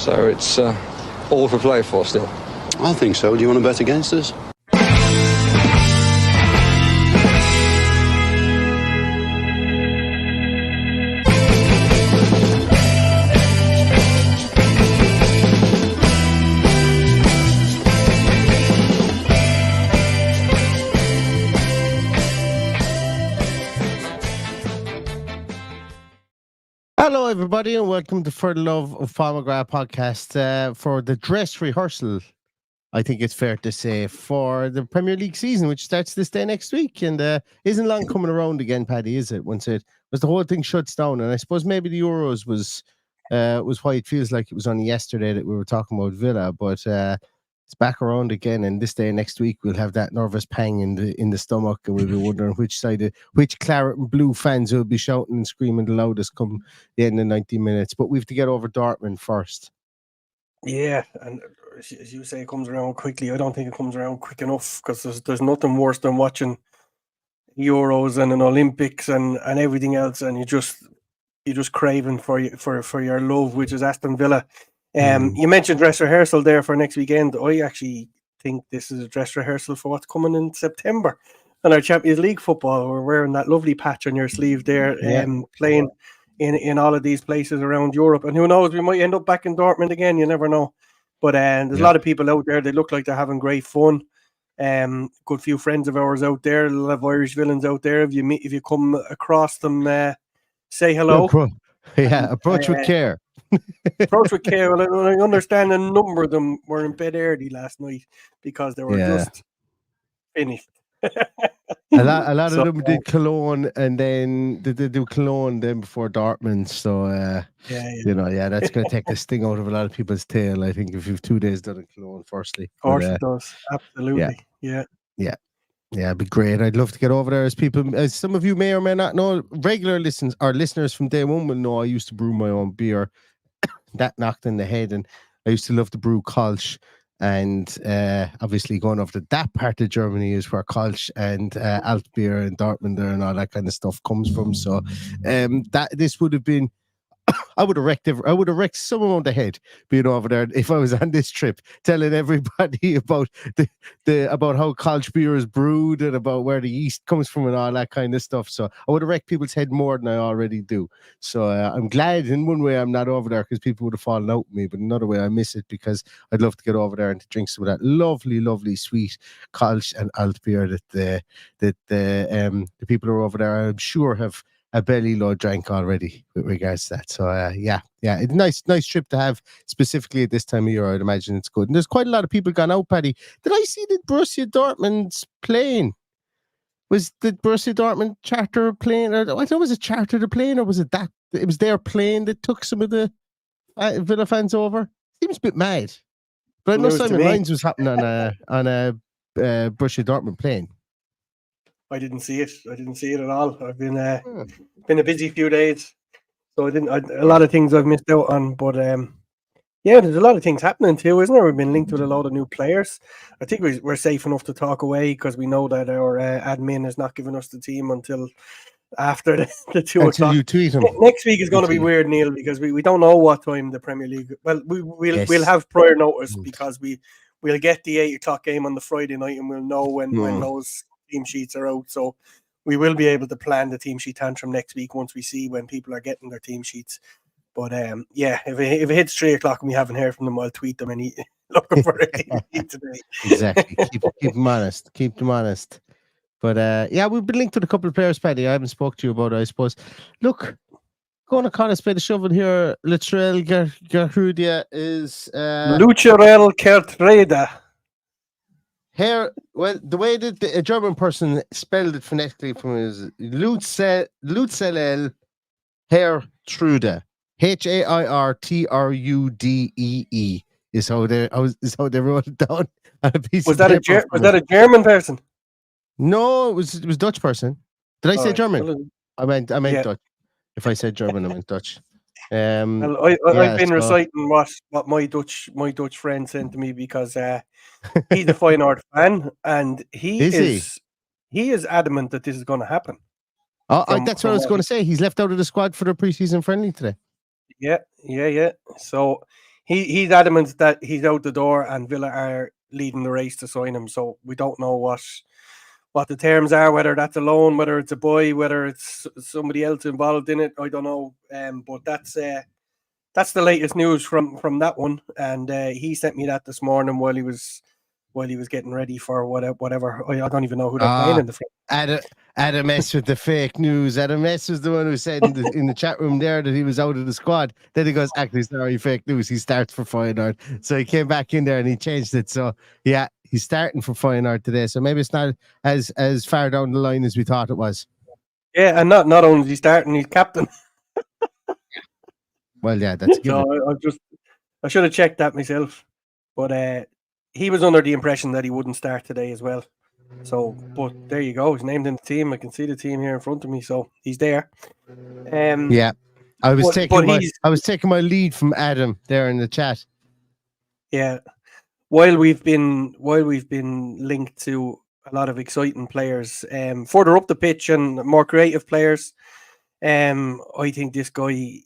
So it's all for play for still. I think so. Do you want to bet against us? Hello, everybody, and welcome to For the Love of Paul McGrath podcast for the dress rehearsal, I think it's fair to say, for the Premier League season, which starts this day next week. And isn't long coming around again, Paddy, is it? Once the whole thing shuts down. And I suppose maybe the Euros was why it feels like it was only yesterday that we were talking about Villa, but it's back around again. And this day next week, we'll have that nervous pang in the stomach, and we'll be wondering which claret and blue fans will be shouting and screaming the loudest come the end of 90 minutes. But we have to get over Dortmund first. Yeah, and as you say, it comes around quickly. I don't think it comes around quick enough, because there's nothing worse than watching Euros and an Olympics and everything else, and you're just craving for your love, which is Aston Villa. You mentioned dress rehearsal there for next weekend. I actually think this is a dress rehearsal for what's coming in September. And our Champions League football, we're wearing that lovely patch on your sleeve there, playing in all of these places around Europe. And who knows, we might end up back in Dortmund again. You never know. But there's a lot of people out there. They look like they're having great fun. Good few friends of ours out there. A lot of Irish villains out there. If you come across them, say hello. Approach with care. Approach with care. Well, I understand a number of them were in bed early last night because they were just finished. a lot of them did Cologne, and then they do Cologne then before Dortmund. So that's going to take the sting out of a lot of people's tail, I think, if you've 2 days done in Cologne firstly. Of course it does. Absolutely. Yeah, it'd be great. I'd love to get over there. As some of you may or may not know, regular listeners from day one will know I used to brew my own beer. That knocked in the head, and I used to love to brew Kolsch. And obviously going over to that part of Germany is where Kolsch and Altbier and Dortmund and all that kind of stuff comes from. So this would have been, I would have wrecked someone on the head being over there if I was on this trip, telling everybody about about how Kolsch beer is brewed and about where the yeast comes from and all that kind of stuff. So I would have wrecked people's head more than I already do. So I'm glad in one way I'm not over there, because people would have fallen out with me, but another way I miss it, because I'd love to get over there and to drink some of that lovely, lovely sweet Kolsch and Alt beer that the people who are over there, I'm sure, have a belly load drank already with regards to that. So it's nice trip to have, specifically at this time of year. I'd imagine it's good. And there's quite a lot of people gone out, Paddy. Did I see that Borussia Dortmund's plane? Was the Borussia Dortmund charter plane? I don't know, was it charter the plane, or was it that? It was their plane that took some of the Villa fans over. Seems a bit mad. But I know Simon Hines was happening on a Borussia Dortmund plane. I didn't see it. At all. I've been a busy few days, so a lot of things I've missed out on. But there's a lot of things happening too, isn't there? We've been linked with a lot of new players. I think we're safe enough to talk away, because we know that our admin is not giving us the team until after the 2 o'clock. You tweet them. Next week is going to be weird, Neil, because we don't know what time the Premier League. Well, we'll have prior notice, because we'll get the 8 o'clock game on the Friday night, and we'll know when those team sheets are out. So we will be able to plan the team sheet tantrum next week once we see when people are getting their team sheets. But if it hits 3 o'clock and we haven't heard from them, I'll tweet them and looking for a team sheet today. Exactly. Keep them honest. Keep them honest. But we've been linked with a couple of players, Paddy. I haven't spoke to you about it, I suppose. Look, going to call a spade a shovel here. Lucerel Gertrudia is Lucerel Gertruida. Here, well, the way that a German person spelled it phonetically from is Lutzelel Hertrude. Hairtrudee is how they wrote it down on a piece was of that paper. Was that a German person? No, it was Dutch person. Did I say German? Well, I meant Dutch. If I said German, I meant Dutch. I've been reciting what my Dutch friend sent to me, because he's a Feyenoord fan, and he is adamant that this is going to happen. That's what I was going to say. He's left out of the squad for the preseason friendly today. Yeah. So he's adamant that he's out the door, and Villa are leading the race to sign him. So we don't know what the terms are, whether that's a loan, whether it's a buy, whether it's somebody else involved in it. I don't know. But that's the latest news from that one. And he sent me that this morning while he was getting ready for whatever. I don't even know who they're playing in the front. Adam S with the fake news. Adam S was the one who said in the chat room there that he was out of the squad. Then he goes, actually, sorry, fake news. He starts for Feyenoord. So he came back in there and he changed it. So yeah, he's starting for Feyenoord today. So maybe it's not as far down the line as we thought it was. Yeah, and not only is he starting, he's captain. Well, yeah, that's good. So I should have checked that myself. But he was under the impression that he wouldn't start today as well. So, but there you go. He's named in the team. I can see the team here in front of me, so he's there. Yeah, I was taking my lead from Adam there in the chat. Yeah, while we've been linked to a lot of exciting players, further up the pitch and more creative players, I think this guy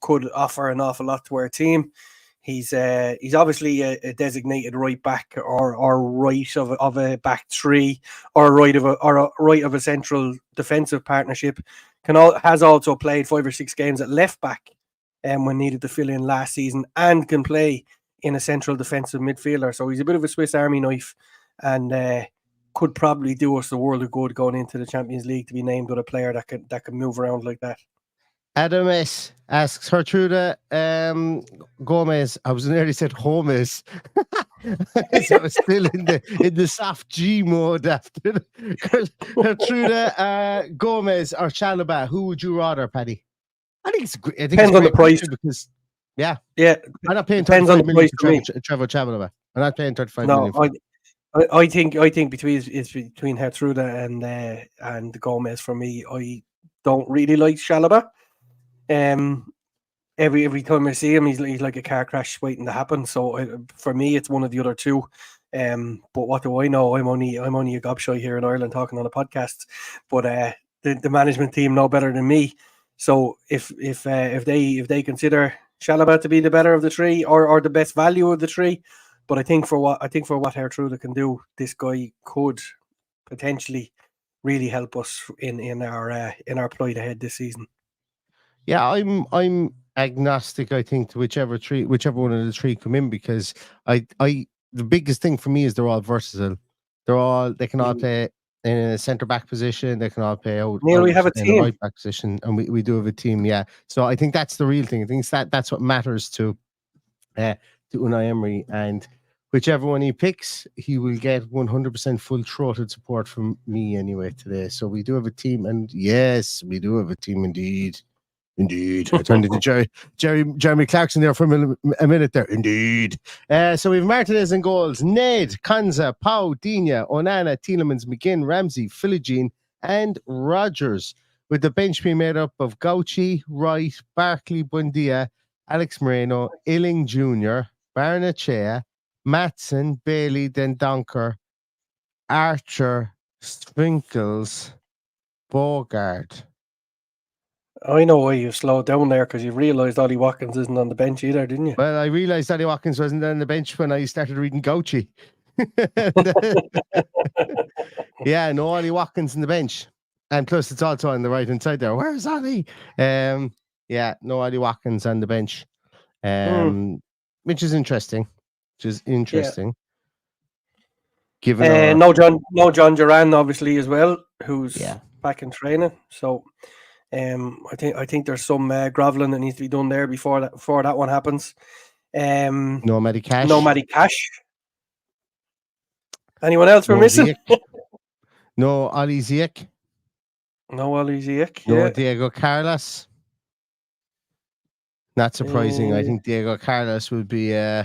could offer an awful lot to our team. He's obviously a designated right back or right of a back three or right of a central defensive partnership. Has also played 5 or 6 games at left back when needed to fill in last season, and can play in a central defensive midfielder. So he's a bit of a Swiss Army knife, and could probably do us the world of good going into the Champions League to be named with a player that can move around like that. Adam S asks Gertrude Gomez. I was nearly said Gomez. I was still in the soft G mode after Gertrude Gomez or Chalobah. Who would you rather, Paddy? I think it's great. Depends on the price. Because yeah, I'm not paying 35 million for Trevor Chalobah. I'm not paying 35 million. I think it's between Gertrude and Gomez for me. I don't really like Chalobah. Every time I see him, he's like a car crash waiting to happen. So for me, it's one of the other two. But what do I know? I'm only a gobshite here in Ireland talking on a podcast. But the management team know better than me. So if they consider Chalobah to be the better of the three or the best value of the three, but I think for what Gertrude can do, this guy could potentially really help us in our plight ahead this season. Yeah, I'm agnostic. I think to whichever one of the three come in, because the biggest thing for me is they're all versatile. They can all play in a centre back position. They can all play out. Neil, we have a team. In a right back position, and we do have a team. Yeah, so I think that's the real thing. I think that's what matters to Unai Emery, and whichever one he picks, he will get 100% full-throated support from me anyway today. So we do have a team, and yes, we do have a team indeed. Indeed. I turned into Jeremy Clarkson there for a minute there. Indeed. So we have Martinez in goals. Ned, Kanza, Pau, Dina, Onana, Tielemans, McGinn, Ramsey, Philogene, and Rogers. With the bench being made up of Gauchi, Wright, Barkley, Buendia, Alex Moreno, Illing Jr., Barnechea, Matson, Bailey, Dendonker, Archer, Sprinkles, Bogard. I know why you slowed down there, because you realised Ollie Watkins isn't on the bench either, didn't you? Well, I realised Ollie Watkins wasn't on the bench when I started reading Gauchi. Yeah, no Ollie Watkins on the bench. And plus, it's also on the right-hand side there. Where's Ollie? Yeah, no Ollie Watkins on the bench. Which is interesting. Yeah. Given no John Duran, obviously, as well, who's back in training. So I think there's some groveling that needs to be done there before that one happens. No Matty Cash. Anyone else we're missing? No Ollie Ziyech. No Ollie Ziyech. No Diego Carlos. Not surprising. I think Diego Carlos will be hitting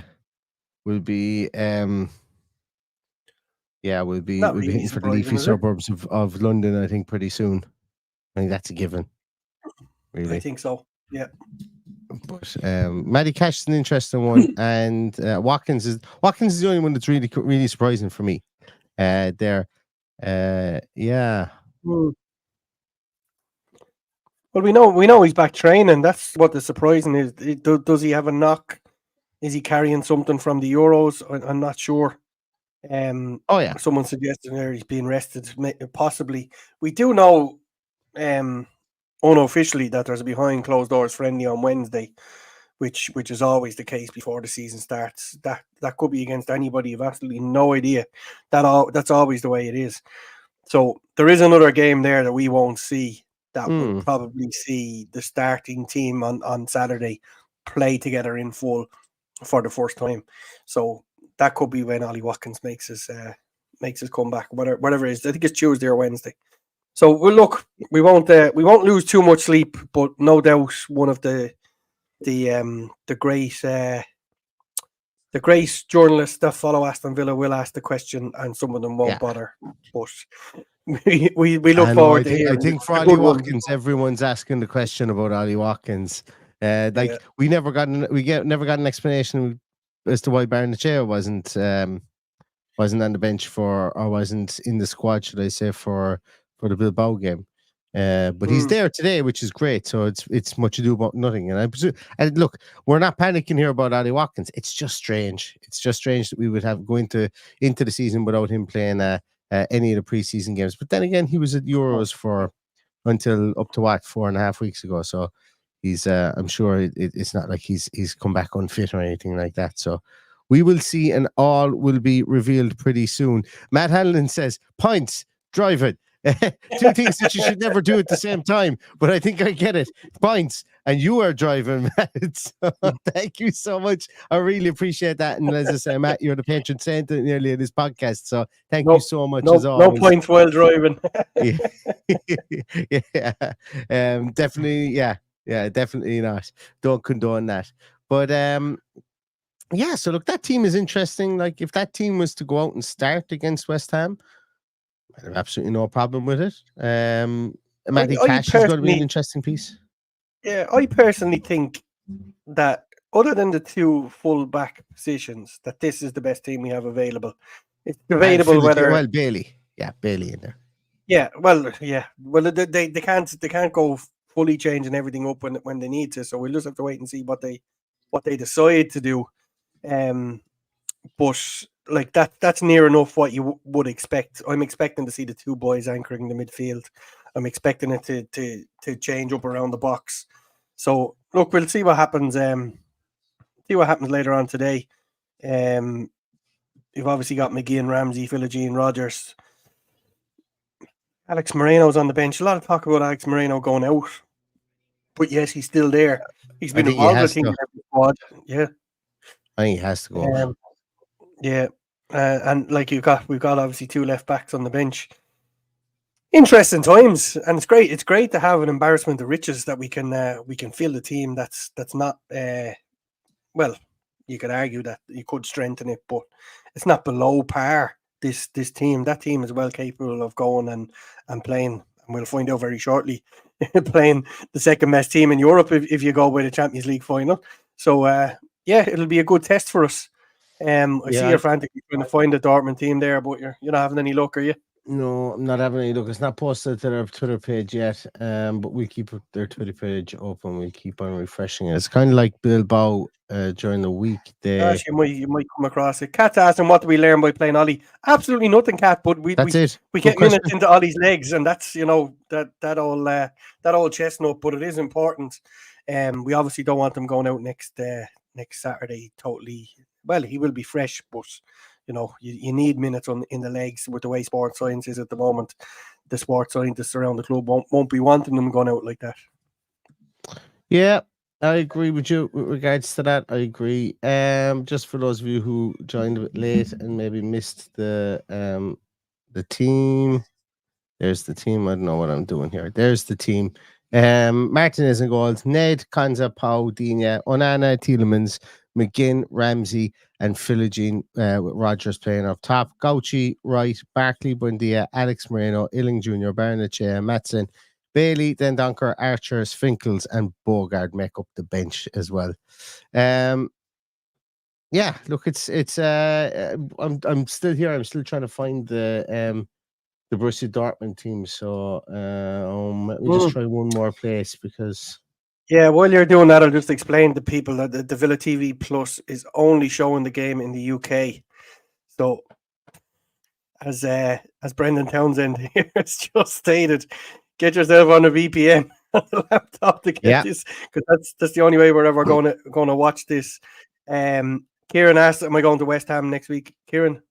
for the leafy suburbs of London, I think, pretty soon. I think that's a given. Really. I think so. Yeah. But Matty Cash is an interesting one, and Watkins is the only one that's really surprising for me. Yeah. Well, we know he's back training. That's what the surprising is. Does he have a knock Is he carrying something from the Euros? I'm not sure. Oh yeah, Someone suggested there he's being rested, possibly. We do know unofficially that there's a behind closed doors friendly on Wednesday, which is always the case before the season starts. That could be against anybody. You've absolutely no idea. That's always the way it is. So there is another game there that we won't see. That will probably see the starting team on Saturday play together in full for the first time. So that could be when Ollie Watkins makes his comeback, whatever it is. I think it's Tuesday or Wednesday. So we'll look. We won't lose too much sleep, but no doubt one of the great journalists that follow Aston Villa will ask the question, and some of them won't bother. But we look forward to hearing. I think for Ollie Watkins, everyone's asking the question about Ollie Watkins. We never got an explanation as to why Barnechea wasn't on the bench or wasn't in the squad, should I say, for the Bilbao game. But he's there today, which is great. So it's much ado about nothing. And I presume, and look, we're not panicking here about Ollie Watkins. It's just strange. It's just strange that we would have going into the season without him playing any of the preseason games. But then again, he was at Euros for until up to 4.5 weeks ago. So he's I'm sure it's not like he's come back unfit or anything like that. So we will see, and all will be revealed pretty soon. Matt Hanlon says, points, drive it. Two things that you should never do at the same time, but I think I get it. Points, and you are driving, Matt. So thank you so much. I really appreciate that. And as I say, Matt, you're the patron saint nearly of this podcast. So thank you so much as always. No points while driving. Definitely, definitely not. Don't condone that. But so look, that team is interesting. Like, if that team was to go out and start against West Ham, I have absolutely no problem with it. Matty Cash is going to be an interesting piece. Yeah, I personally think that other than the two full back positions, that this is the best team we have available. It's debatable whether Bailey in there. Well, they can't go fully changing everything up when they need to. So we'll just have to wait and see what they decide to do. But like that's near enough what you would expect. I'm expecting to see the two boys anchoring the midfield. I'm expecting it to change up around the box. So look, we'll see what happens. See what happens later on today. You've obviously got McGinn, Ramsey, Philogene, Rodgers. Alex Moreno's on the bench. A lot of talk about Alex Moreno going out, but yes, he's still there. He's been involved, I think, in every squad. Yeah, I think he has to go. And like we've got obviously two left backs on the bench. Interesting times, and it's great. It's great to have an embarrassment of riches that we can fill the team. That's not well. You could argue that you could strengthen it, but it's not below par. This team, that team is well capable of going and playing, and we'll find out very shortly, playing the second best team in Europe if you go by the Champions League final. So it'll be a good test for us. I see you're frantically trying to find the Dortmund team there, but you're not having any luck, are you? No, I'm not having any look. It's not posted to their Twitter page yet, but we keep their Twitter page open. We keep on refreshing it. It's kind of like Bilbao during the week. Gosh, you might come across it. Kat's asking, what do we learn by playing Ollie? Absolutely nothing, Kat. But we get minutes into Ollie's legs, and that's that old chestnut. But it is important. We obviously don't want him going out next Saturday totally. Well, he will be fresh, but you need minutes in the legs with the way sports science is at the moment. The sports scientists around the club won't be wanting them going out like that. Yeah, I agree with you with regards to that. I agree. Just for those of you who joined a bit late and maybe missed the team. There's the team. I don't know what I'm doing here. There's the team. Martinez in goals. Ned, Konza, Pau, Digne, Onana, Tielemans, McGinn, Ramsey, and Philogene with Rodgers playing up top. Gauchi, Wright, Barkley, Buendia, Alex Moreno, Illing Jr., Barnechea, Matson, Bailey, Dendonker, Archer, Sfinkles, and Bogard make up the bench as well. Look, it's I'm still here. I'm still trying to find the Borussia Dortmund team. So let me just try one more place because Yeah, while you're doing that, I'll just explain to people that the Villa TV Plus is only showing the game in the UK. So, as Brendan Townsend here has just stated, get yourself on a VPN on the laptop to get this, because that's the only way we're ever going to watch this. Kieran asked, "Am I going to West Ham next week?" Kieran,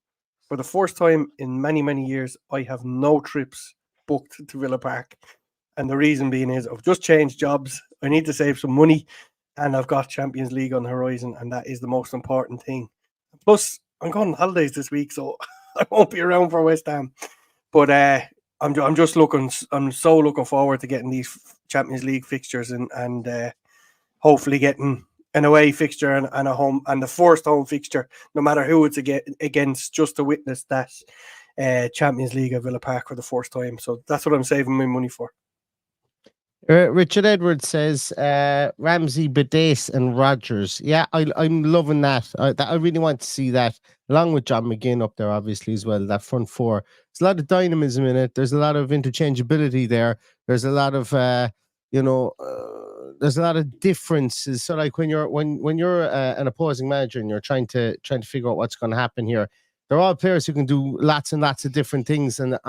for the first time in many years, I have no trips booked to Villa Park. And the reason being is I've just changed jobs. I need to save some money, and I've got Champions League on the horizon, and that is the most important thing. Plus, I'm going on holidays this week, so I won't be around for West Ham. But I'm so looking forward to getting these Champions League fixtures and hopefully getting an away fixture and a home, and the first home fixture, no matter who it's against, just to witness that Champions League at Villa Park for the first time. So that's what I'm saving my money for. Richard Edwards says Ramsey, Badace, and Rogers. Yeah, I'm loving that. I really want to see that, along with John McGinn up there, obviously, as well. That front four. There's a lot of dynamism in it. There's a lot of interchangeability there. There's a lot of there's a lot of differences. So, like when you're an opposing manager and you're trying to figure out what's going to happen here, they're all players who can do lots and lots of different things on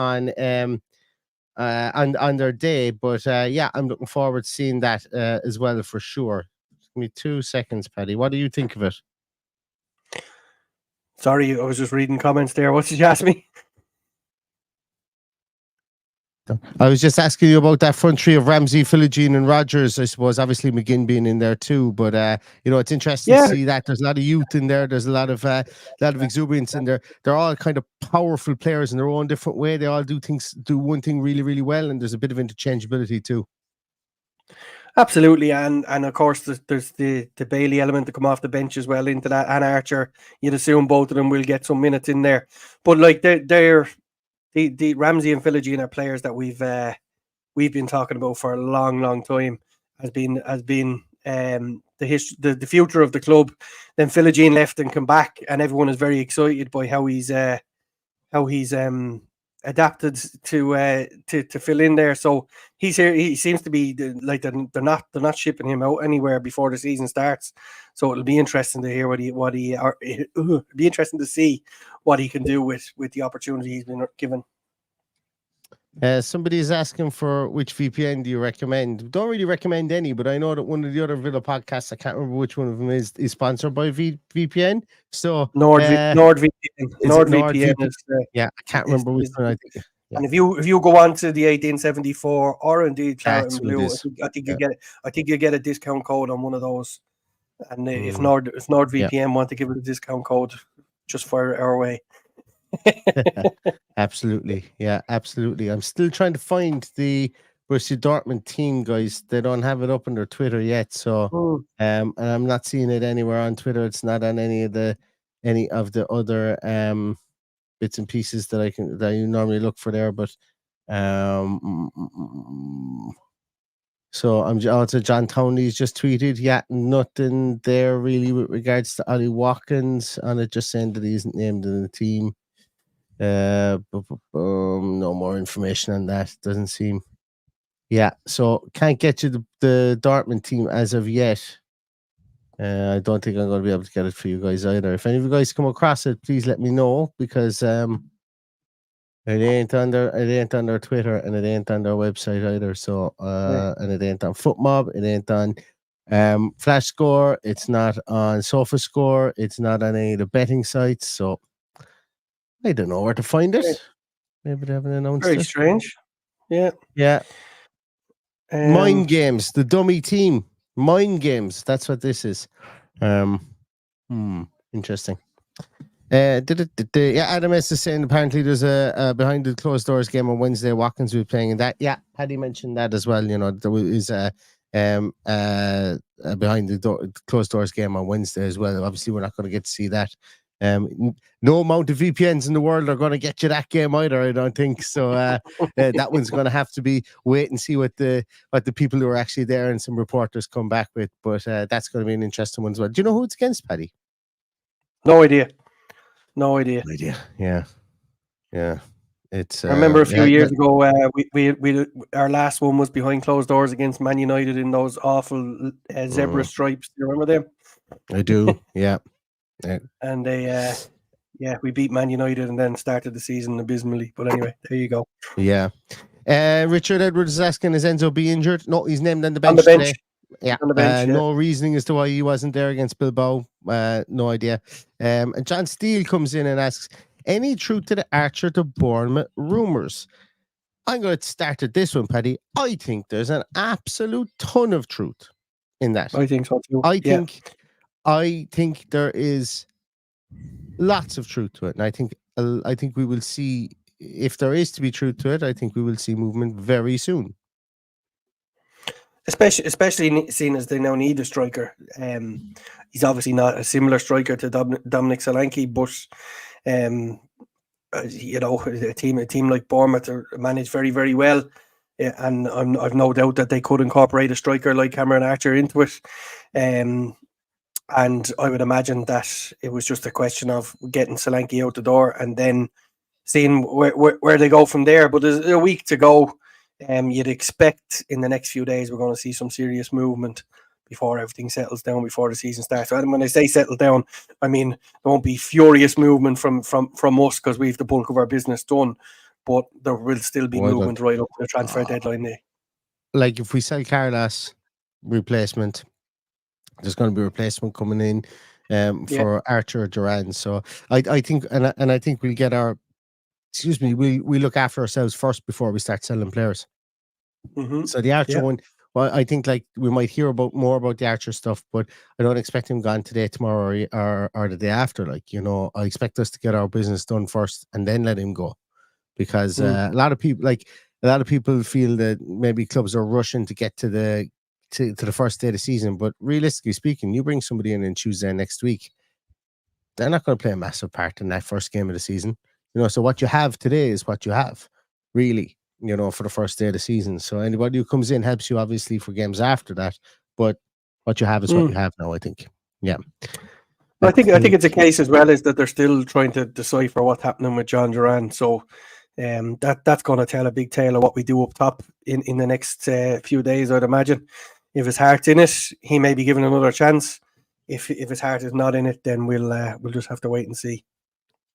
their day. But yeah, I'm looking forward to seeing that as well, for sure. Give me 2 seconds, Paddy. What do you think of it? Sorry, I was just reading comments there. What did you ask me? I was just asking you about that front three of Ramsey, Philogene, and Rogers. I suppose obviously McGinn being in there too, but it's interesting to see that there's a lot of youth in there. There's a lot of exuberance in there. They're all kind of powerful players in their own different way. They all do one thing really, really well, and there's a bit of interchangeability too. Absolutely, and of course there's the Bailey element to come off the bench as well into that, and Archer. You'd assume both of them will get some minutes in there, but like they're the Ramsey and Philogene are players that we've been talking about for a long time. Has been the future of the club. Then Philogene left and come back, and everyone is very excited by how he's adapted to fill in there. So he's here. He seems to be like they're not shipping him out anywhere before the season starts. So it'll be interesting to hear it'll be interesting to see what he can do with the opportunity he's been given. Somebody is asking for which VPN do you recommend? Don't really recommend any, but I know that one of the other Villa podcasts, I can't remember which one of them is sponsored by VPN. So NordVPN. NordVPN is I can't remember which one. I think. Yeah. And if you go on to the 1874 or indeed Claret and Blue, I think you get it. I think you get a discount code on one of those. And if NordVPN want to give it a discount code, just fire it our way. Absolutely. Yeah, absolutely. I'm still trying to find the Borussia Dortmund team, guys. They don't have it up on their Twitter yet, so and I'm not seeing it anywhere on Twitter. It's not on any of the other bits and pieces that you normally look for there. But so I'm also John Townley's just tweeted, yeah, nothing there really with regards to Ollie Watkins, and it just saying that he isn't named in the team. No more information on that. Doesn't seem. Yeah, so can't get you the Dortmund team as of yet. I don't think I'm going to be able to get it for you guys either. If any of you guys come across it, please let me know, because it ain't on their Twitter, and it ain't on their website either. So and it ain't on FootMob, it ain't on Flash Score, it's not on SofaScore, it's not on any of the betting sites. So I don't know where to find it. Maybe they haven't announced it. Very strange. Yeah. Mind Games, the dummy team. Mind Games. That's what this is. Interesting. Adam S is saying apparently there's a behind the closed doors game on Wednesday. Watkins will be playing in that. Yeah, Paddy mentioned that as well. You know, there is a behind the closed doors game on Wednesday as well. Obviously, we're not going to get to see that. No amount of VPNs in the world are going to get you that game either, I don't think. So that one's going to have to be wait and see what the people who are actually there and some reporters come back with. But that's going to be an interesting one as well. Do you know who it's against, Paddy? No idea. Yeah. It's I remember a few yeah, years ago, we our last one was behind closed doors against Man United in those awful zebra stripes. Do you remember them? I do. Yeah. And they, we beat Man United and then started the season abysmally. But anyway, there you go. Yeah. Richard Edwards is asking, is Enzo be injured? No, he's named on the bench, On the bench. today. Yeah. On the bench, yeah. No reasoning as to why he wasn't there against Bilbao. No idea. And John Steele comes in and asks, any truth to the Archer to Bournemouth rumours? I'm going to start at this one, Paddy. I think there's an absolute ton of truth in that. I think so too. I think there is lots of truth to it, and I think we will see, if there is to be truth to it, I think we will see movement very soon. Especially seeing as they now need a striker. He's obviously not a similar striker to Dominic Solanke, but a team like Bournemouth are managed very, very well. Yeah, and I've no doubt that they could incorporate a striker like Cameron Archer into it. And I would imagine that it was just a question of getting Solanke out the door and then seeing where they go from there. But there's a week to go. You'd expect in the next few days we're going to see some serious movement before everything settles down, before the season starts. And when I say settle down, I mean there won't be furious movement from us because we've the bulk of our business done, but there will still be movement right up to the transfer deadline day. Like if we sell Carlos, replacement, there's going to be a replacement coming in for Archer or Duran. So I think, and I think we'll get our, we look after ourselves first before we start selling players. Mm-hmm. So the Archer one, well, I think like we might hear more about the Archer stuff, but I don't expect him gone today, tomorrow, or the day after. Like, I expect us to get our business done first and then let him go, because a lot of people feel that maybe clubs are rushing to get to the first day of the season. But realistically speaking, you bring somebody in on Tuesday next week, they're not going to play a massive part in that first game of the season. So what you have today is what you have, really. For the first day of the season. So anybody who comes in helps you obviously for games after that, but what you have is what you have now, I think. Yeah. I think it's a case as well is that they're still trying to decipher what's happening with John Duran. So that's going to tell a big tale of what we do up top in the next few days, I'd imagine. If his heart's in it, he may be given another chance. If his heart is not in it, then we'll just have to wait and see.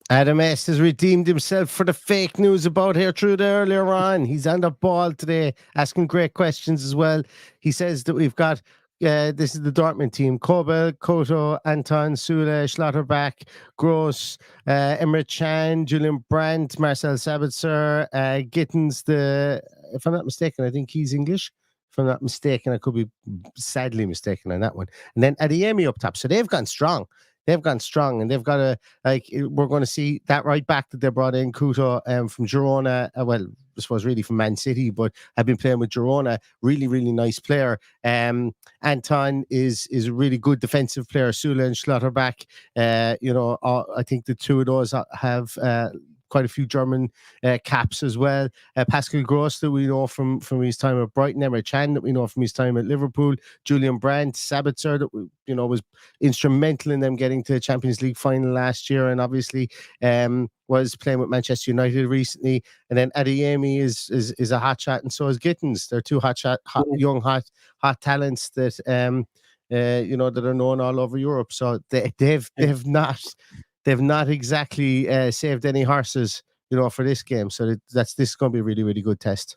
Adam S has redeemed himself for the fake news about Gertrude earlier on. He's on the ball today, asking great questions as well. He says that we've got, this is the Dortmund team, Kobel, Koto, Anton, Sule, Schlotterbeck, Gross, Emre Can, Julian Brandt, Marcel Sabitzer, Gittins, if I'm not mistaken, I think he's English. If I'm not mistaken, I could be sadly mistaken on that one. And then Adeyemi up top. So they've gone strong. They've gone strong, and they've got we're going to see that right back that they brought in, Couto from Girona. Well, I suppose really from Man City, but I've been playing with Girona. Really, really nice player. Anton is a really good defensive player. Sule and Schlotterbeck. I think the two of those have quite a few German caps as well. Pascal Gross, that we know from his time at Brighton. Emre Can, that we know from his time at Liverpool. Julian Brandt, Sabitzer, that was instrumental in them getting to the Champions League final last year, and obviously was playing with Manchester United recently. And then Adeyemi is a hot shot, and so is Gittins. They're two young hot talents that that are known all over Europe. So they've not exactly saved any horses, for this game. So this is going to be a really, really good test.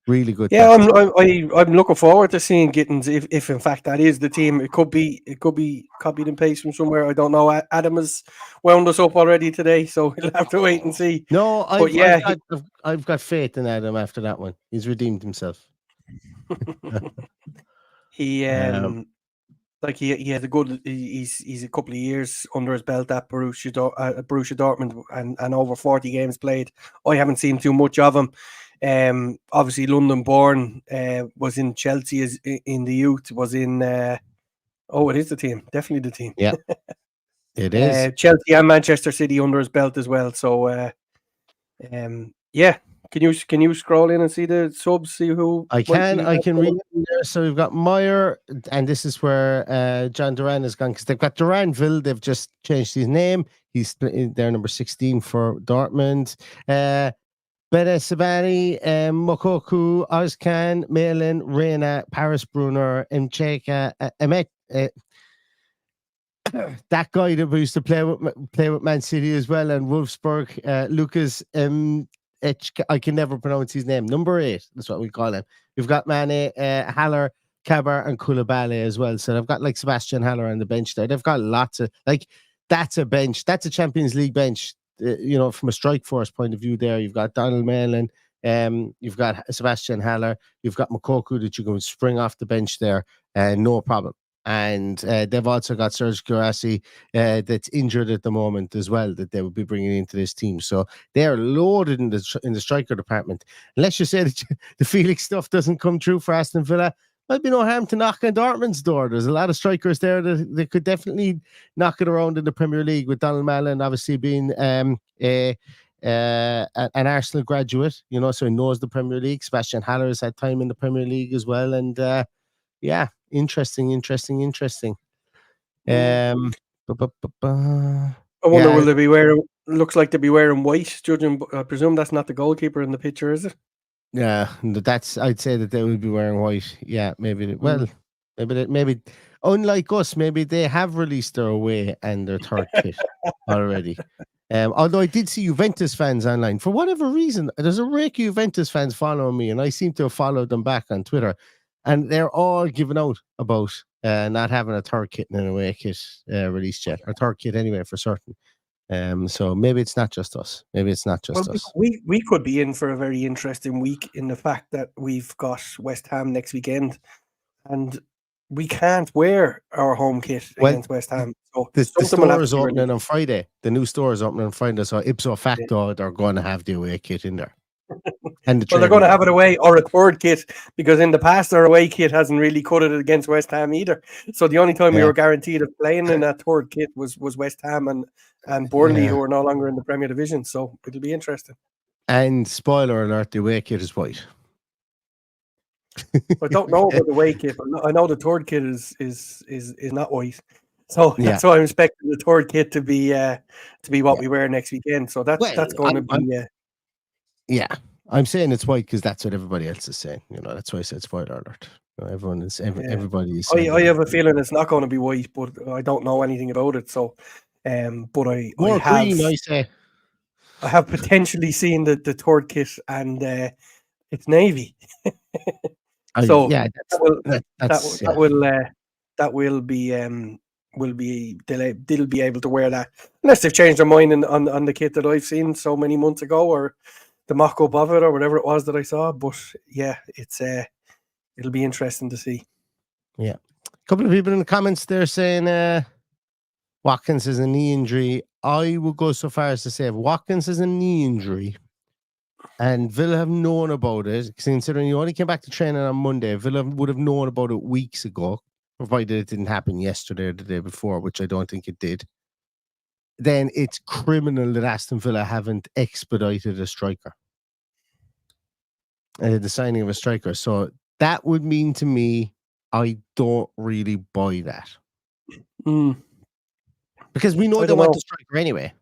Really good. Yeah, I'm looking forward to seeing Gittins. If in fact that is the team, it could be copied and pasted from somewhere. I don't know. Adam has wound us up already today, so we'll have to wait and see. No, I've got faith in Adam after that one. He's redeemed himself. He has a good. He's a couple of years under his belt at Borussia Dortmund, and over 40 games played. I haven't seen too much of him. Obviously London born. Was in Chelsea in the youth. Was in. It is the team. Definitely the team. Yeah, it is. Chelsea and Manchester City under his belt as well. So, yeah. Can you scroll in and see the subs? See who I can read there. So we've got Meyer, and this is where John Duran has gone, because they've got Duranville. They've just changed his name. He's there, number 16 for Dortmund. Bene Sabani, Mokoku, Ozcan, Malin, Reina, Paris Brunner, Mcheka, Emet. That guy that we used to play with Man City as well, and Wolfsburg, Lucas. I can never pronounce his name. Number 8, that's what we call him. We've got Mane, Haller, Kabar, and Koulibaly as well. So they've got like Sebastian Haller on the bench there. They've got lots of that's a bench. That's a Champions League bench. From a strike force point of view, there you've got Donald Malin, you've got Sebastian Haller, you've got Mokoku that you can spring off the bench there, no problem. And they've also got Serge Guirassy that's injured at the moment as well, that they will be bringing into this team. So they are loaded in the striker department. Unless you say that the Felix stuff doesn't come true for Aston Villa, might be no harm to knock on Dortmund's door. There's a lot of strikers there that they could definitely knock it around in the Premier League, with Donald Malin obviously being an Arsenal graduate, so he knows the Premier League. Sebastian Haller has had time in the Premier League as well. And yeah, interesting. I wonder, will they be wearing? Looks like they'll be wearing white. Judging, I presume that's not the goalkeeper in the picture, is it? Yeah, I'd say that they will be wearing white. Yeah, maybe. Maybe unlike us, maybe they have released their away and their third kit already. Although I did see Juventus fans online for whatever reason. There's a rake of Juventus fans following me, and I seem to have followed them back on Twitter, and they're all giving out about not having a third kit and an away kit released yet, or third kit anyway for certain. So maybe it's not just us. Us. We could be in for a very interesting week in the fact that we've got West Ham next weekend, and we can't wear our home kit against West Ham. So the store is opening on Friday. The new store is opening on Friday, so ipso facto, they're going to have the away kit in there. And they're going to have it away, or a third kit, because in the past our away kit hasn't really cut it against West Ham either. So the only time we were guaranteed of playing in that third kit was West Ham and Burnley, who are no longer in the Premier Division. So it'll be interesting. And spoiler alert, the away kit is white. I don't know about the away kit, but I know the third kit is not white. So that's why I'm expecting the third kit to be what we wear next weekend. So that's going to be. Yeah, I'm saying it's white because that's what everybody else is saying. That's why I said spoiler alert. Everybody is. I have a feeling it's not going to be white, but I don't know anything about it. So, but I have. Green, I say. I have potentially seen the third kit, and it's navy. So that will be they'll be able to wear that, unless they've changed their mind on the kit that I've seen so many months ago, or the mock-up of it, or whatever it was that I saw. But yeah, it's it'll be interesting to see. Yeah, a couple of people in the comments there saying Watkins has a knee injury. I would go so far as to say if Watkins has a knee injury and Villa have known about it, considering you only came back to training on Monday, Villa would have known about it weeks ago, provided it didn't happen yesterday or the day before, which I don't think it did. Then it's criminal that Aston Villa haven't expedited a striker. The signing of a striker. So that would mean to me, I don't really buy that. Because we know they want a striker anyway.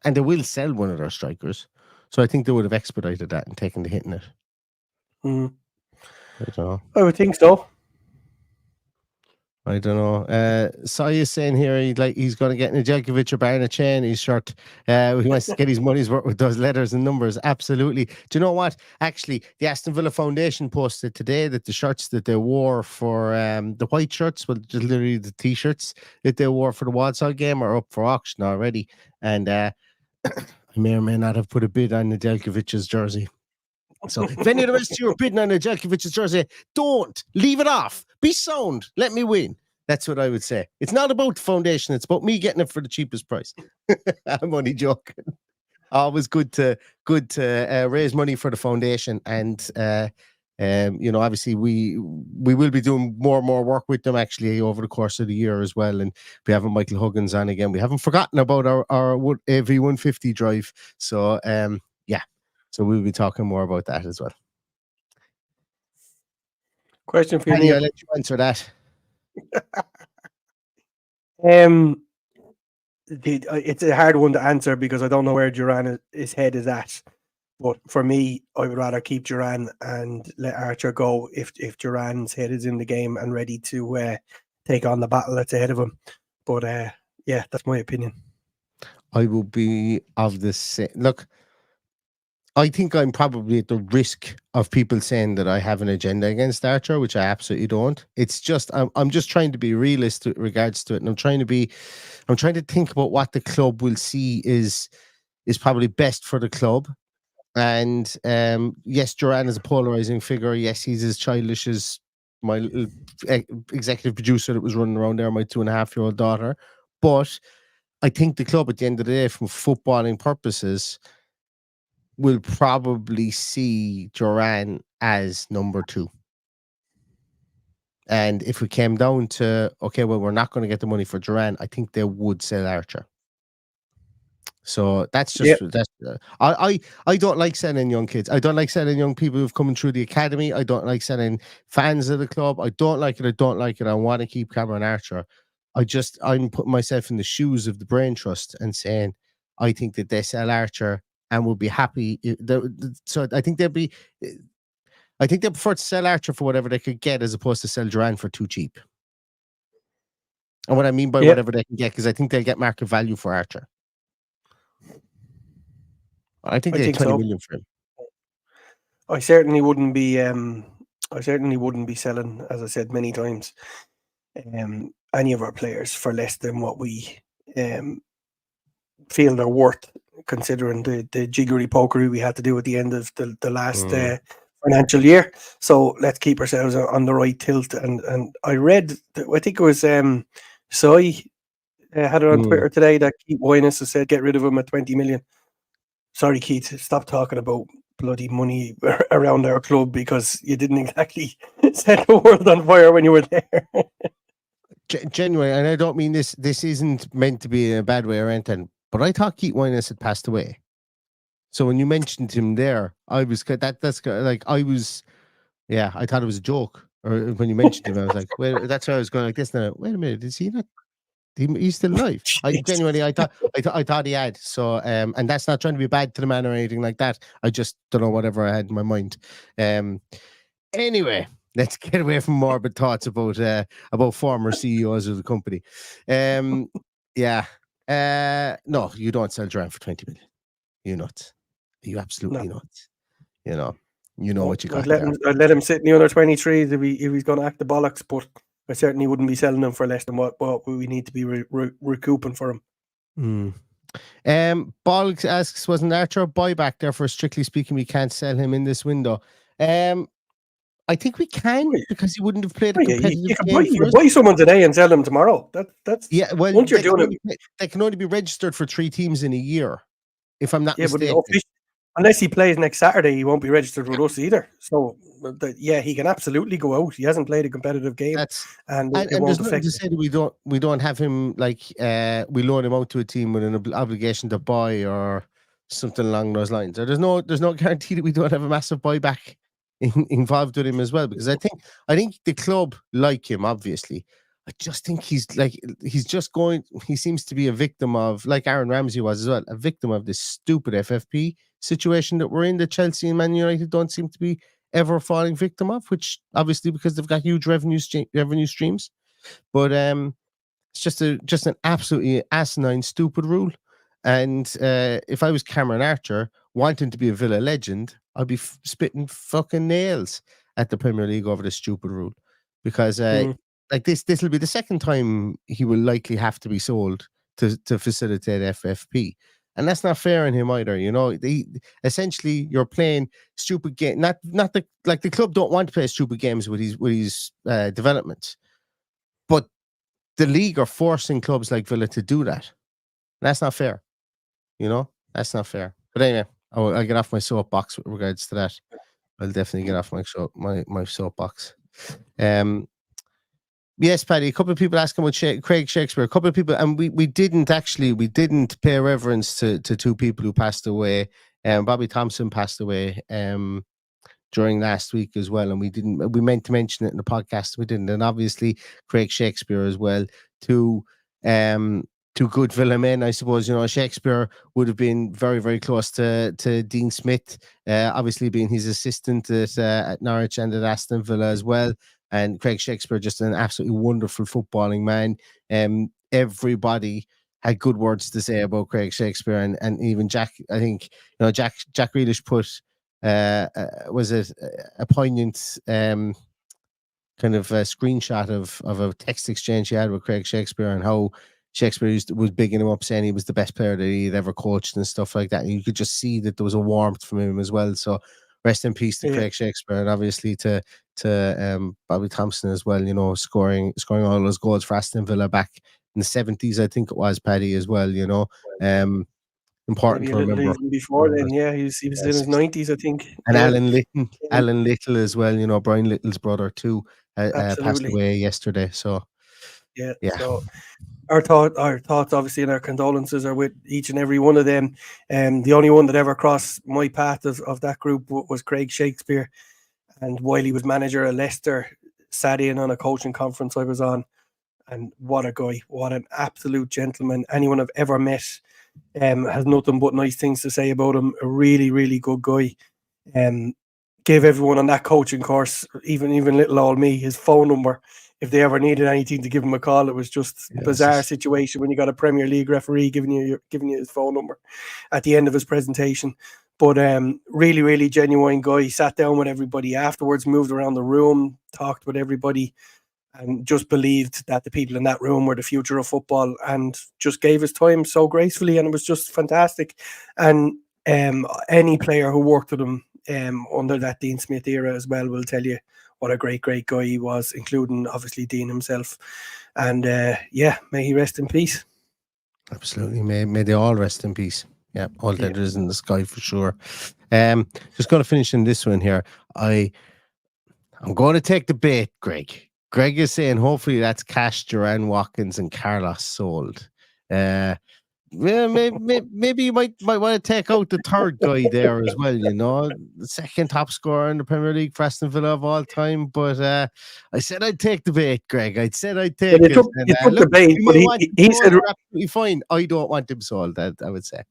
And they will sell one of their strikers. So I think they would have expedited that and taken the hit in it. I don't know. I would think so. I don't know. Sai is saying here he's going to get Nedeljkovic or Barnett in his shirt. He wants to get his money's worth with those letters and numbers. Absolutely. Do you know what? Actually, the Aston Villa Foundation posted today that the shirts that they wore for the white shirts, well, literally the t-shirts that they wore for the Walsall game are up for auction already. And I may or may not have put a bid on Nedeljkovic's jersey. So if any of the rest of you are bidding on Nedeljkovic's jersey, don't leave it off. Be sound. Let me win. That's what I would say. It's not about the foundation. It's about me getting it for the cheapest price. I'm only joking. Always good to raise money for the foundation, and obviously we will be doing more and more work with them actually over the course of the year as well. And we have Michael Huggins on again. We haven't forgotten about our AV150 drive. So so we'll be talking more about that as well. Question for you. I'll let you answer that. It's a hard one to answer because I don't know where Duran's head is at. But for me, I would rather keep Duran and let Archer go if Duran's head is in the game and ready to take on the battle that's ahead of him. But yeah, that's my opinion. I will be of the same. Look, I think I'm probably at the risk of people saying that I have an agenda against Archer, which I absolutely don't. It's just I'm just trying to be realistic with regards to it, and I'm trying to think about what the club will see is probably best for the club. And yes, Duran is a polarizing figure. Yes, he's as childish as my little executive producer that was running around there, my 2.5-year-old daughter. But I think the club, at the end of the day, from footballing purposes, will probably see Duran as number 2. And if we came down to, okay, well, we're not going to get the money for Duran, I think they would sell Archer. So that's just I don't like selling young kids. I don't like selling young people who've coming through the academy. I don't like selling fans of the club. I don't like it. I want to keep Cameron Archer. I'm putting myself in the shoes of the Brain Trust and saying I think that they sell Archer and will be happy. So I think they prefer to sell Archer for whatever they could get as opposed to sell Duran for too cheap. And what I mean by whatever they can get, because I think they'll get market value for Archer. I think they had 20 million for him. I certainly wouldn't be selling, as I said many times, any of our players for less than what we feel they're worth, considering the jiggery pokery we had to do at the end of the last financial year. So let's keep ourselves on the right tilt. And I read, I think it was Soy had it on Twitter today that Keith Wyness has said get rid of him at 20 million. Sorry, Keith, stop talking about bloody money around our club, because you didn't exactly set the world on fire when you were there. Genuinely, and I don't mean this isn't meant to be in a bad way or anything, but I thought Keith Wyness had passed away. So when you mentioned him there, I was I thought it was a joke. Or when you mentioned him, I was like, well, that's why I was going like this. Now, wait a minute, is he not? He's still alive. I thought he had. So and that's not trying to be bad to the man or anything like that. I just don't know whatever I had in my mind. Anyway, let's get away from morbid thoughts about former CEOs of the company. No, you don't sell Duran for 20 million. You're nuts. You absolutely nuts. You know what you got. I'd let him sit in the under 23s if he's going to act the bollocks, but I certainly wouldn't be selling him for less than what we need to be recouping for him. Boggs asks, wasn't Archer a buyback? Therefore, strictly speaking, we can't sell him in this window. I think we can, because he wouldn't have played a competitive game. You can buy someone today and sell them tomorrow. That's well. Once you're doing it, they can only be registered for 3 teams in a year, if I'm not mistaken. But unless he plays next Saturday, he won't be registered with us either. So, he can absolutely go out. He hasn't played a competitive game, and there's nothing to say that we don't have him, like we loan him out to a team with an obligation to buy or something along those lines. Or there's no guarantee that we don't have a massive buyback involved with him as well, because I think the club like him, obviously. I just think he seems to be a victim of, like Aaron Ramsey was as well, a victim of this stupid FFP situation that we're in, that Chelsea and Man United don't seem to be ever falling victim of, which obviously because they've got huge revenue streams. But it's just an absolutely asinine, stupid rule. And if I was Cameron Archer wanting to be a Villa legend, I'd be spitting fucking nails at the Premier League over this stupid rule, because like this will be the second time he will likely have to be sold to facilitate FFP. And that's not fair on him either. Essentially you're playing stupid game. Not the club don't want to play stupid games with his development, but the league are forcing clubs like Villa to do that. And that's not fair. That's not fair. But anyway, I'll get off my soapbox with regards to that. I'll definitely get off my soapbox. Yes, Paddy, a couple of people asking about Craig Shakespeare. A couple of people, and we didn't pay reverence to 2 people who passed away. Bobby Thompson passed away during last week as well, and we meant to mention it in the podcast, we didn't. And obviously Craig Shakespeare as well, 2 two good Villa men, I suppose. Shakespeare would have been very, very close to Dean Smith, obviously being his assistant at Norwich and at Aston Villa as well. And Craig Shakespeare, just an absolutely wonderful footballing man. Everybody had good words to say about Craig Shakespeare, and even Jack. I think Jack Grealish put was it a poignant kind of a screenshot of a text exchange he had with Craig Shakespeare, and how Shakespeare was bigging him up, saying he was the best player that he'd ever coached and stuff like that. And you could just see that there was a warmth from him as well. So rest in peace to Craig Shakespeare, and obviously to Bobby Thompson as well. Scoring all those goals for Aston Villa back in the 70s, I think it was, Paddy, as well. Important maybe to remember. Even before then, he was in his 90s, I think. And Alan Little as well. Brian Little's brother too, passed away yesterday. So yeah. So our thoughts, obviously, and our condolences are with each and every one of them. The only one that ever crossed my path of that group was Craig Shakespeare. And while he was manager of Leicester, sat in on a coaching conference I was on. And what a guy, what an absolute gentleman. Anyone I've ever met has nothing but nice things to say about him. A really, really good guy. Gave everyone on that coaching course, even little old me, his phone number if they ever needed anything, to give him a call. It was just a bizarre situation when you got a Premier League referee giving you his phone number at the end of his presentation. But really, really genuine guy. He sat down with everybody afterwards, moved around the room, talked with everybody, and just believed that the people in that room were the future of football, and just gave his time so gracefully, and it was just fantastic. And any player who worked with him under that Dean Smith era as well will tell you what a great guy he was, including obviously Dean himself. And may he rest in peace. Absolutely, may they all rest in peace. Yeah, all that is in the sky for sure. Just going to finish in this one here. I'm going to take the bait, Greg. Greg is saying hopefully that's Cash, Duran, Watkins, and Carlos sold. Maybe you might want to take out the third guy there as well. The second top scorer in the Premier League for Aston Villa of all time. But I said I'd take the bait, Greg. I said I'd take it. Took the bait, but he said absolutely fine. I don't want him sold. I would say.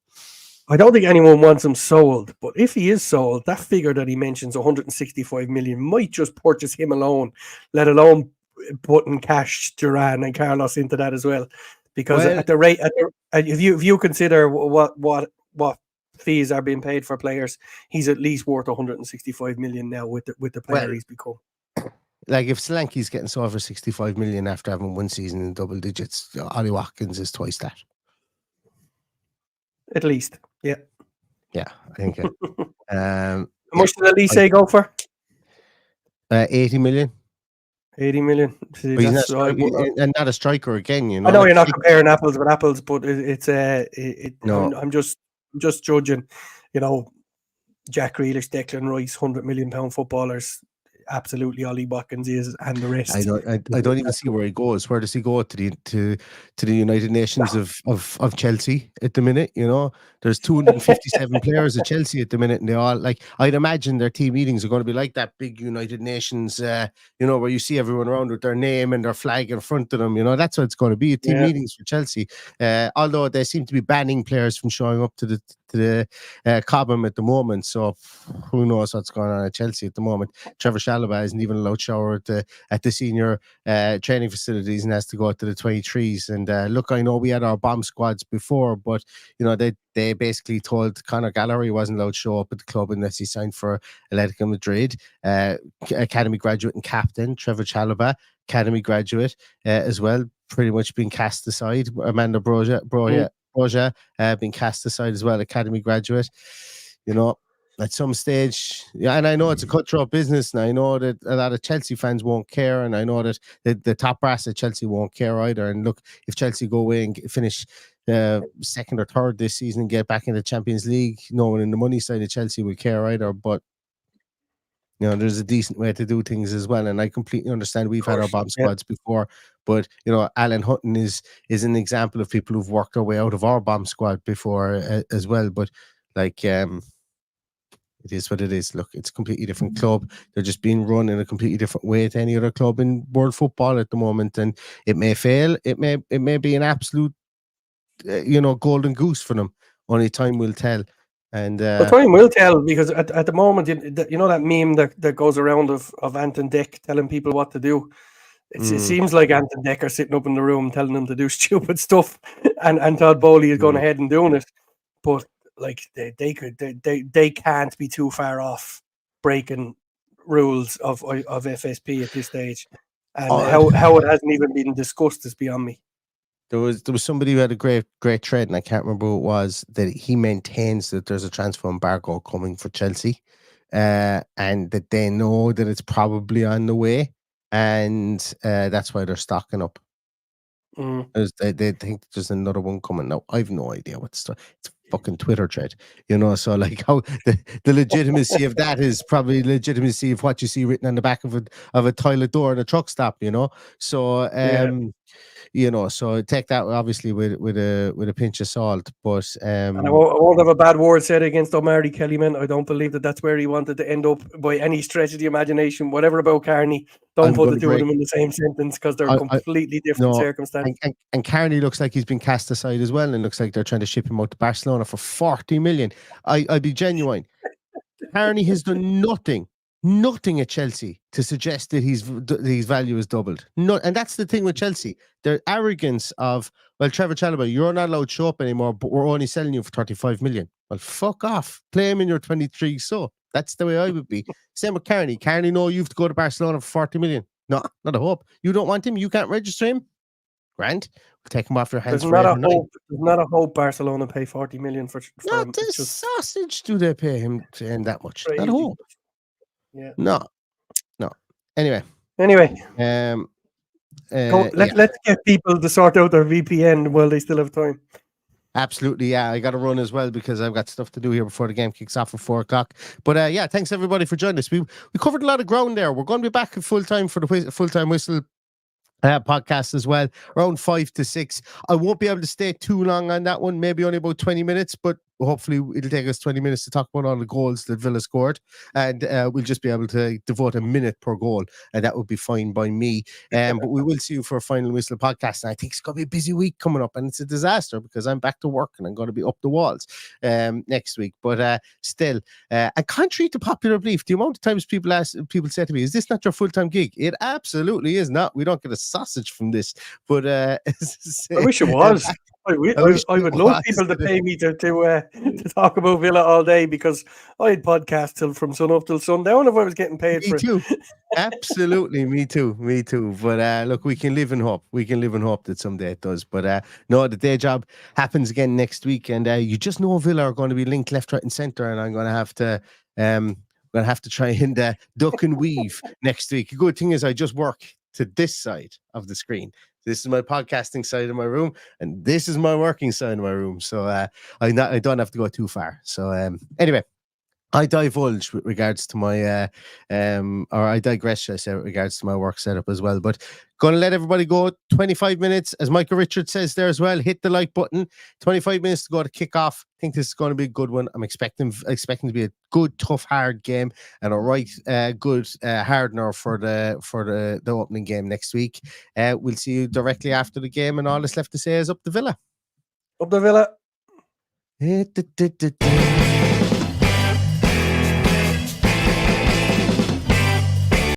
I don't think anyone wants him sold, but if he is sold, that figure that he mentions, 165 million, might just purchase him alone, let alone putting Cash, Duran, and Carlos into that as well. Because at the rate, if you consider what fees are being paid for players, he's at least worth 165 million now with the player he's become. Like if Solanke's getting sold for 65 million after having one season in double digits, Ollie Watkins is twice that. At least, yeah, I think. How much did Elise go for? 80 million. 80 million. See, that's and not a striker again. I know you're not comparing apples with apples, but no. I'm just judging. Jack Grealish, Declan Rice, £100 million footballers. Absolutely, Ollie Watkins is, and the rest. I don't even see where he goes. Where does he go? To the United Nations of Chelsea at the minute? There's 257 players at Chelsea at the minute, and they all I'd imagine their team meetings are going to be like that big United Nations. Where you see everyone around with their name and their flag in front of them. That's what it's going to be. Team meetings for Chelsea. Although they seem to be banning players from showing up to the Cobham at the moment, so who knows what's going on at Chelsea at the moment. Trevor Chalobah isn't even allowed to shower at the senior training facilities and has to go to the 23s. And look, I know we had our bomb squads before, but they basically told Conor Gallagher he wasn't allowed to show up at the club unless he signed for Atletico Madrid. Academy graduate and captain Trevor Chalobah, academy graduate as well, pretty much being cast aside. Amanda Broja being cast aside as well, academy graduate. At some stage, and I know it's a cutthroat business, and I know that a lot of Chelsea fans won't care, and I know that the top brass at Chelsea won't care either. And look, if Chelsea go away and finish second or third this season and get back in the Champions League, no one in the money side of Chelsea will care either. But there's a decent way to do things as well, and I completely understand. We've had our bomb squads before, but Alan Hutton is an example of people who've worked their way out of our bomb squad before as well. But it is what it is. Look, it's a completely different club. They're just being run in a completely different way to any other club in world football at the moment, and it may fail. It may be an absolute golden goose for them. Only time will tell. And Well, time will tell, because at the moment, you know that meme that goes around of Ant and Dec telling people what to do. It seems like Ant and Dec are sitting up in the room telling them to do stupid stuff, and Todd Bowley is going ahead and doing it. But like they can't be too far off breaking rules of FSP at this stage, and how it hasn't even been discussed is beyond me. There was somebody who had a great thread, and I can't remember who it was, that he maintains that there's a transfer embargo coming for Chelsea, and that they know that it's probably on the way, and that's why they're stocking up. They think there's another one coming. Now I've no idea what's it's a fucking Twitter thread, so like how the legitimacy of that is probably legitimacy of what you see written on the back of a toilet door in a truck stop, so so take that obviously with a pinch of salt, but and I won't have a bad word said against Omari Kellyman. I don't believe that's where he wanted to end up by any stretch of the imagination. Whatever about Carney, don't put the two of them in the same sentence, because they're completely different circumstances. And Carney looks like he's been cast aside as well, and looks like they're trying to ship him out to Barcelona for 40 million. I'd be genuine. Carney has done nothing at Chelsea to suggest that his value is doubled. And that's the thing with Chelsea. Their arrogance of, well, Trevor Chalobah, you're not allowed to show up anymore, but we're only selling you for 35 million. Well, fuck off. Play him in your 23. So that's the way I would be. Same with Carney. Carney, no, you have to go to Barcelona for 40 million. No, not a hope. You don't want him. You can't register him. Grant, we'll take him off your hands. There's not a hope Barcelona pay 40 million for him. The sausage do they pay him to earn that much? Not a hope. Yeah. No. Anyway. Let's get people to sort out their VPN while they still have time. Absolutely, yeah. I got to run as well because I've got stuff to do here before the game kicks off at 4:00. But thanks everybody for joining us. We covered a lot of ground there. We're going to be back at full time for the full time whistle podcast as well, around 5 to 6. I won't be able to stay too long on that one, maybe only about 20 minutes, but hopefully it'll take us 20 minutes to talk about all the goals that Villa scored, and we'll just be able to devote a minute per goal, and that would be fine by me. But we will see you for a final whistle podcast, and I think it's going to be a busy week coming up, and it's a disaster because I'm back to work and I'm going to be up the walls next week. But still, and contrary to popular belief, the amount of times people say to me, is this not your full-time gig? It absolutely is not. We don't get a sausage from this, but I wish it was. I would love people to pay me to talk about Villa all day, because I'd podcast from sun up till sundown if I was getting paid for it. Me too. Absolutely, me too. But look, we can live in hope. That someday it does. But no, the day job happens again next week, and you just know Villa are going to be linked left, right, and centre, and I'm going to have to try and duck and weave next week. The good thing is I just work to this side of the screen. This is my podcasting side of my room, and this is my working side of my room. So I don't have to go too far. So anyway, I divulge with regards to my or I digress, I say, with regards to my work setup as well. But going to let everybody go. 25 minutes, as Michael Richards says there as well. Hit the like button. 25 minutes to go to kick off. I think this is going to be a good one. I'm expecting to be a good, tough, hard game, and a right good hardener for the opening game next week. We'll see you directly after the game, and all that's left to say is up the Villa. Up the Villa.